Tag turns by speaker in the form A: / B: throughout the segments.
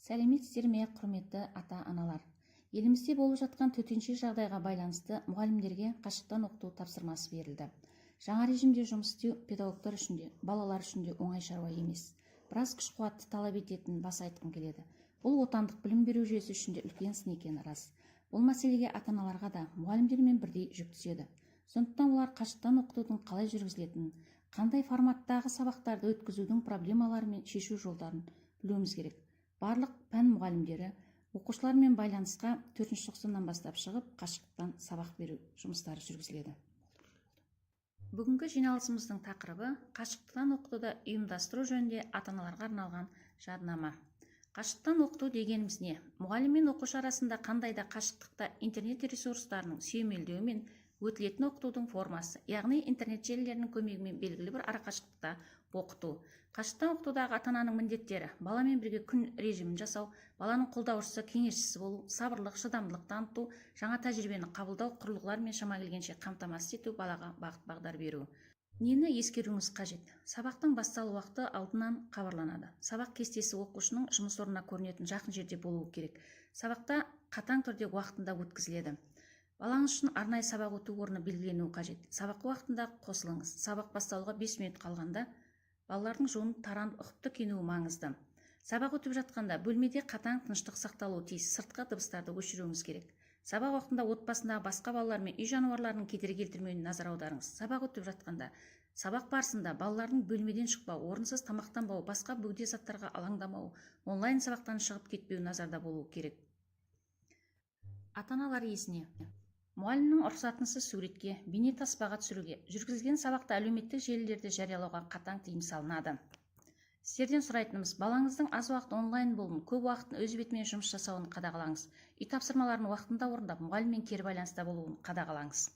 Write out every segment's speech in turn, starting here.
A: Сәлеметсіздер ме, құрметті ата-аналар. Елімізде болып жатқан төтенше жағдайға байланысты мұғалімдерге қашықтан оқыту тапсырмасы берілді. Жаңа режимде жұмыс істеу педагогтар үшін де, балалар үшін де оңай шаруа емес. Біраз күш-қуатты талап ететінін баса айтқым келеді. Бұл отандық білім беру жүйесі үшін де үлкен сын екені рас. Бұл мәселеге ата-аналарға да мұғалімдермен бірдей жүк түседі. Сондықтан олар қашықтан оқытудың қалай жүргізілетінін, қандай форматтағы сабақтарды өткізудің проблемалары мен шешу жолдарын білуіміз керек. Барлық пән мұғалімдері оқушылармен байланысқа 4-ші тоқсаннан бастап шығып, қашықтан сабақ беру жұмыстары жүргізіледі. Бүгінгі жиналысымыздың тақырыбы қашықтан оқытуды ұйымдастыру жөнінде ата-аналарға арналған жаднама. Қашықтан оқыту дегеніміз не? Мұғалім мен оқушы арасында қандай да қашықтықта интернет ресурстарының сүйемелдеуі мен өтілетін оқытудың формасы, яғни интернет желілерінің көмегімен белгілі бір арақашықтықта оқыту. Қашықтан оқытудағы ата-ананың міндеттері: баламен бірге күн режимін жасау, баланың қолдаушысы, кеңесшісі болу, сабырлық, шыдамдылық таныту, жаңа тәжірибені қабылдау, құрылғылар мен шама келгенше қамтамасыз ету, балаға бағыт-бағдар беру. Нені ескеруіңіз қажет? Сабақтың басталу уақыты алдынан хабарланады. Сабақ кестесі оқушының жұмыс орнына көрінетін жақын жерде болуы керек. Сабақта қатаң түрде уақытында өткізіледі. Балаңыз үшін арнайы сабақ өту орны белгіленуі қажет. Сабақ уақытында қосылыңыз. Сабақ басталуға 5 минут қалғанда балалардың жуынып таранып ұқыпты киінуі маңызды. Сабақ өтіп жатқанда бөлмеде қатаң тыныштық сақталуы тиіс. Сыртқы дыбыстарды өшіруіңіз керек. Сабақ уақытында отбасындағы басқа балалар мен үй жануарларының кедергі келтірмеуіне назар аударыңыз. Сабақ өтіп жатқанда, сабақ барысында балалардың бөлмеден шықпау, орынсыз тамақтанбау, басқа бөгде заттарға алаңдамау, онлайн сабақтан шығып кетпеу назарда болуы керек. Ата-аналар есіне: мұғалімнің рұқсатынсыз суретке, бейне таспаға түсіруге, жүргізілген сабақта әлеуметтік желілерде жариялауға қатаң тыйым салынады. Сіздерден сұрайтынымыз: балаңыздың аз уақыт онлайн болуын, көп уақытын өз бетімен жұмыс жасауын қадағалаңыз. Үй тапсырмаларын уақытында орындап, мұғаліммен кері байланыста болуын қадағалаңыз.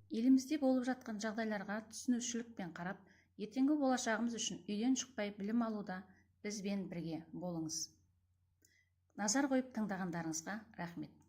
A: Елімізде болып жатқан жағдайларға түсінушілікпен қарап, ертеңгі болашағымыз үшін үйден шықпай білім алуда бізбен бірге болыңыз. Назар қойып тыңдағандарыңызға рахмет.